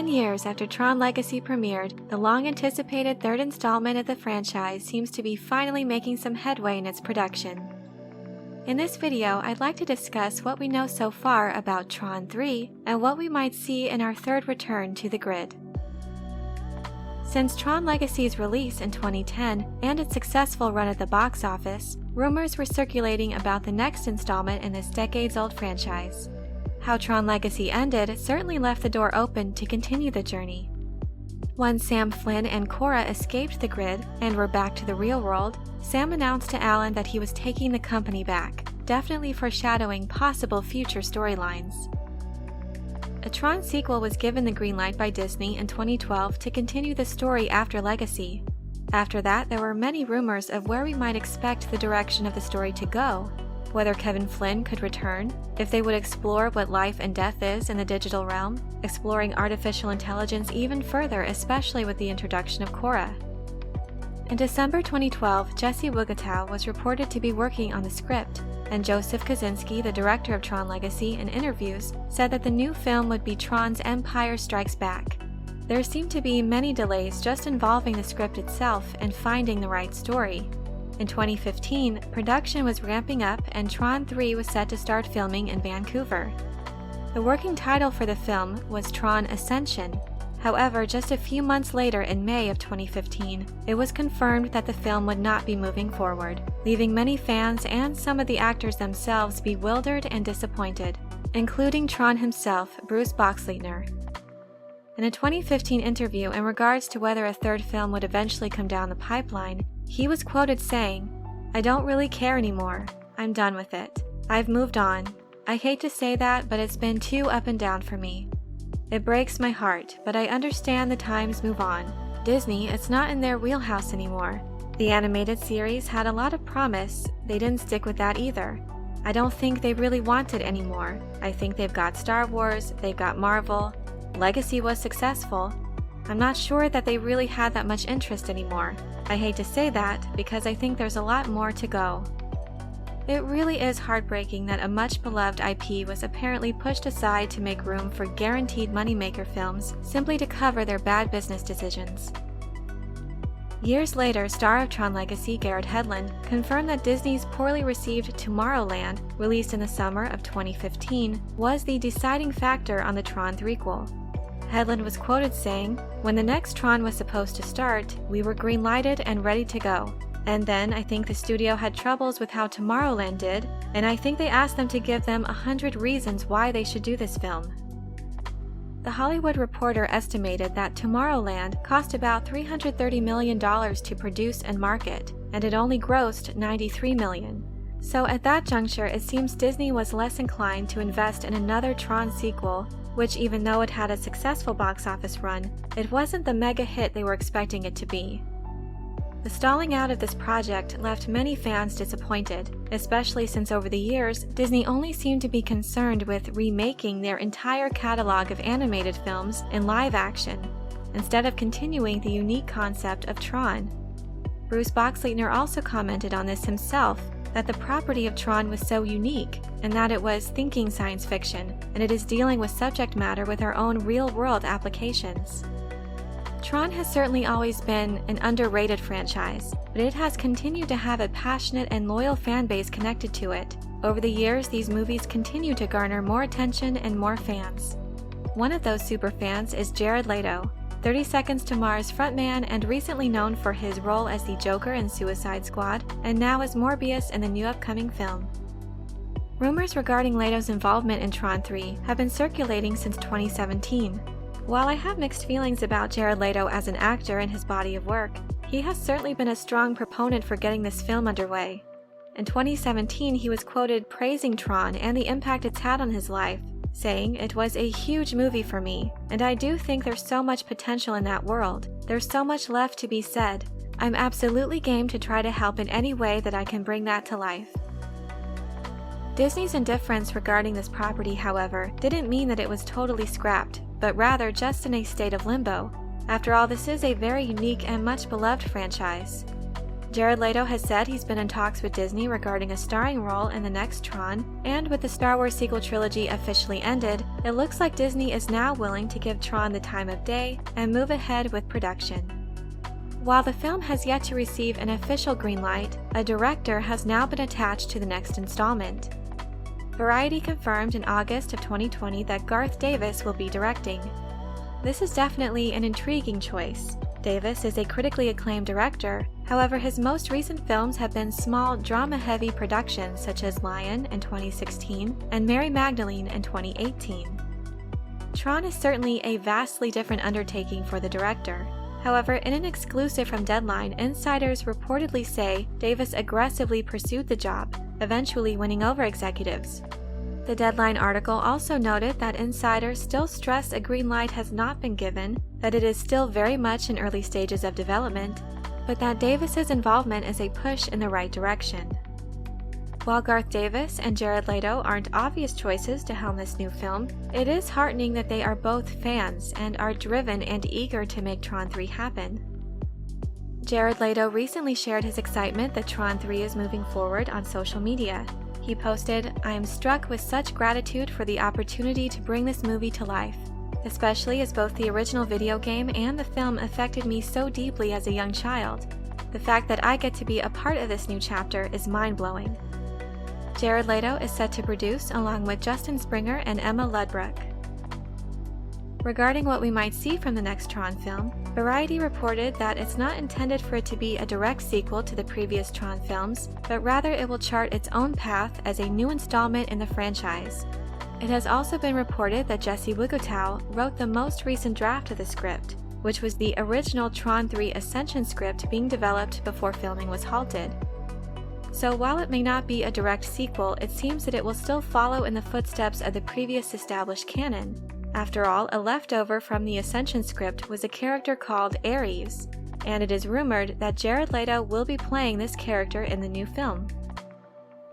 7 years after Tron Legacy premiered, the long-anticipated third installment of the franchise seems to be finally making some headway in its production. In this video, I'd like to discuss what we know so far about Tron 3 and what we might see in our third return to the grid. Since Tron Legacy's release in 2010 and its successful run at the box office, rumors were circulating about the next installment in this decades-old franchise. How Tron Legacy ended certainly left the door open to continue the journey. When Sam Flynn and Cora escaped the grid and were back to the real world, Sam announced to Alan that he was taking the company back, definitely foreshadowing possible future storylines. A Tron sequel was given the green light by Disney in 2012 to continue the story after Legacy. After that, there were many rumors of where we might expect the direction of the story to go, whether Kevin Flynn could return, if they would explore what life and death is in the digital realm, exploring artificial intelligence even further, especially with the introduction of Cora. In December 2012, Jesse Wigatow was reported to be working on the script, and Joseph Kosinski, the director of Tron Legacy, in interviews, said that the new film would be Tron's Empire Strikes Back. There seemed to be many delays just involving the script itself and finding the right story. In 2015, production was ramping up and Tron 3 was set to start filming in Vancouver. The working title for the film was Tron Ascension. However, just a few months later in May of 2015, it was confirmed that the film would not be moving forward, leaving many fans and some of the actors themselves bewildered and disappointed, including Tron himself, Bruce Boxleitner. In a 2015 interview in regards to whether a third film would eventually come down the pipeline, he was quoted saying, "I don't really care anymore. I'm done with it. I've moved on. I hate to say that, but it's been too up and down for me. It breaks my heart, but I understand the times move on. Disney, it's not in their wheelhouse anymore. The animated series had a lot of promise. They didn't stick with that either. I don't think they really want it anymore. I think they've got Star Wars, they've got Marvel. Legacy was successful. I'm not sure that they really had that much interest anymore. I hate to say that because I think there's a lot more to go." It really is heartbreaking that a much-beloved IP was apparently pushed aside to make room for guaranteed moneymaker films simply to cover their bad business decisions. Years later, star of Tron Legacy Garrett Hedlund confirmed that Disney's poorly received Tomorrowland, released in the summer of 2015, was the deciding factor on the Tron threequel. Hedlund was quoted saying, "When the next Tron was supposed to start, we were green-lighted and ready to go. And then I think the studio had troubles with how Tomorrowland did, and I think they asked them to give them 100 reasons why they should do this film." The Hollywood Reporter estimated that Tomorrowland cost about $330 million to produce and market, and it only grossed $93 million. So at that juncture, it seems Disney was less inclined to invest in another Tron sequel, which, even though it had a successful box office run, it wasn't the mega hit they were expecting it to be. The stalling out of this project left many fans disappointed, especially since over the years, Disney only seemed to be concerned with remaking their entire catalog of animated films in live action, instead of continuing the unique concept of Tron. Bruce Boxleitner also commented on this himself, that the property of Tron was so unique, and that it was thinking science fiction, and it is dealing with subject matter with our own real-world applications. Tron has certainly always been an underrated franchise, but it has continued to have a passionate and loyal fan base connected to it. Over the years, these movies continue to garner more attention and more fans. One of those superfans is Jared Leto, 30 Seconds to Mars frontman and recently known for his role as the Joker in Suicide Squad, and now as Morbius in the new upcoming film. Rumors regarding Leto's involvement in Tron 3 have been circulating since 2017. While I have mixed feelings about Jared Leto as an actor and his body of work, he has certainly been a strong proponent for getting this film underway. In 2017, he was quoted praising Tron and the impact it's had on his life, saying, "It was a huge movie for me, and I do think there's so much potential in that world. There's so much left to be said. I'm absolutely game to try to help in any way that I can bring that to life." Disney's indifference regarding this property, however, didn't mean that it was totally scrapped, but rather just in a state of limbo. After all, this is a very unique and much beloved franchise. Jared Leto has said he's been in talks with Disney regarding a starring role in the next Tron, And with the Star Wars sequel trilogy officially ended, it looks like Disney is now willing to give Tron the time of day and move ahead with production. While the film has yet to receive an official green light, a director has now been attached to the next installment. Variety confirmed in August of 2020 that Garth Davis will be directing. This is definitely an intriguing choice. Davis is a critically acclaimed director, however his most recent films have been small, drama-heavy productions such as Lion in 2016 and Mary Magdalene in 2018. Tron is certainly a vastly different undertaking for the director. However, in an exclusive from Deadline, insiders reportedly say Davis aggressively pursued the job, eventually winning over executives. The Deadline article also noted that insiders still stress a green light has not been given, that it is still very much in early stages of development, but that Davis's involvement is a push in the right direction. While Garth Davis and Jared Leto aren't obvious choices to helm this new film, it is heartening that they are both fans and are driven and eager to make Tron 3 happen. Jared Leto recently shared his excitement that Tron 3 is moving forward on social media. He posted, "I am struck with such gratitude for the opportunity to bring this movie to life, especially as both the original video game and the film affected me so deeply as a young child. The fact that I get to be a part of this new chapter is mind-blowing." Jared Leto is set to produce along with Justin Springer and Emma Ludbrook. Regarding what we might see from the next Tron film, Variety reported that it's not intended for it to be a direct sequel to the previous Tron films, but rather it will chart its own path as a new installment in the franchise. It has also been reported that Jesse Wiggotow wrote the most recent draft of the script, which was the original Tron 3 Ascension script being developed before filming was halted. So while it may not be a direct sequel, it seems that it will still follow in the footsteps of the previous established canon. After all, a leftover from the Ascension script was a character called Ares, and it is rumored that Jared Leto will be playing this character in the new film.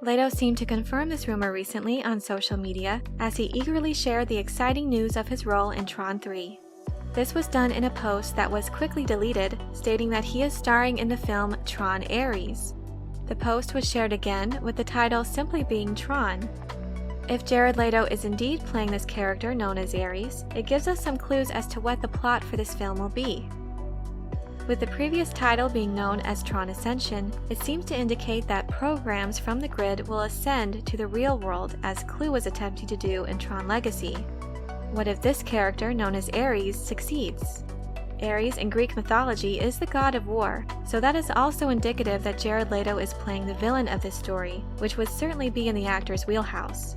Leto seemed to confirm this rumor recently on social media as he eagerly shared the exciting news of his role in Tron 3. This was done in a post that was quickly deleted, stating that he is starring in the film Tron Ares. The post was shared again with the title simply being Tron. If Jared Leto is indeed playing this character known as Ares, it gives us some clues as to what the plot for this film will be. With the previous title being known as Tron Ascension, it seems to indicate that programs from the grid will ascend to the real world as Clue was attempting to do in Tron Legacy. What if this character known as Ares succeeds? Ares in Greek mythology is the god of war, so that is also indicative that Jared Leto is playing the villain of this story, which would certainly be in the actor's wheelhouse.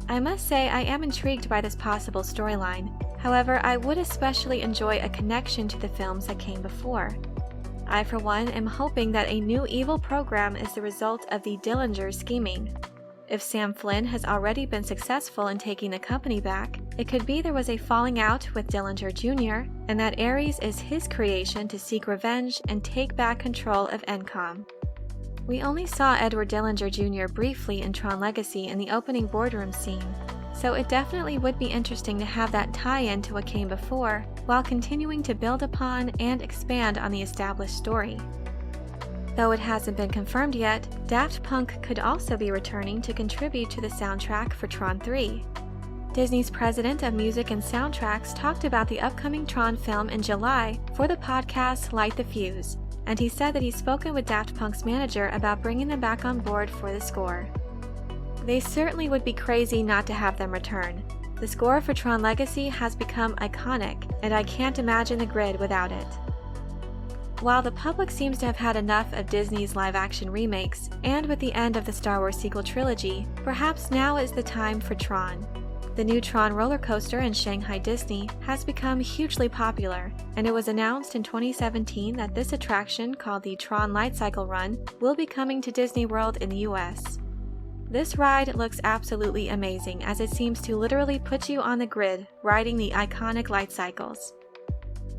I must say I am intrigued by this possible storyline. However, I would especially enjoy a connection to the films that came before. I, for one, am hoping that a new evil program is the result of the Dillingers scheming. If Sam Flynn has already been successful in taking the company back, it could be there was a falling out with Dillinger Jr., and that Ares is his creation to seek revenge and take back control of Encom. We only saw Edward Dillinger Jr. briefly in Tron Legacy in the opening boardroom scene, so it definitely would be interesting to have that tie-in to what came before, while continuing to build upon and expand on the established story. Though it hasn't been confirmed yet, Daft Punk could also be returning to contribute to the soundtrack for Tron 3. Disney's president of music and soundtracks talked about the upcoming Tron film in July for the podcast Light the Fuse, and he said that he's spoken with Daft Punk's manager about bringing them back on board for the score. They certainly would be crazy not to have them return. The score for Tron Legacy has become iconic, and I can't imagine the grid without it. While the public seems to have had enough of Disney's live-action remakes, and with the end of the Star Wars sequel trilogy, perhaps now is the time for Tron. The new Tron roller coaster in Shanghai Disney has become hugely popular, and it was announced in 2017 that this attraction, called the Tron Light Cycle Run, will be coming to Disney World in the US. This ride looks absolutely amazing, as it seems to literally put you on the grid, riding the iconic light cycles.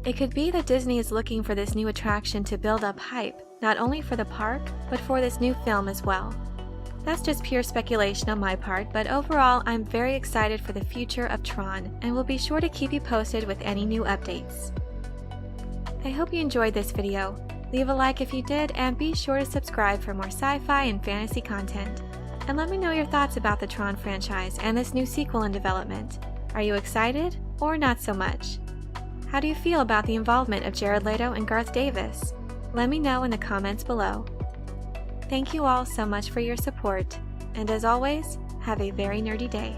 It could be that Disney is looking for this new attraction to build up hype, not only for the park, but for this new film as well. That's just pure speculation on my part, but overall I'm very excited for the future of Tron, and will be sure to keep you posted with any new updates. I hope you enjoyed this video. Leave a like if you did, and be sure to subscribe for more sci-fi and fantasy content. And let me know your thoughts about the Tron franchise and this new sequel in development. Are you excited or not so much? How do you feel about the involvement of Jared Leto and Garth Davis? Let me know in the comments below. Thank you all so much for your support, and as always, have a very nerdy day.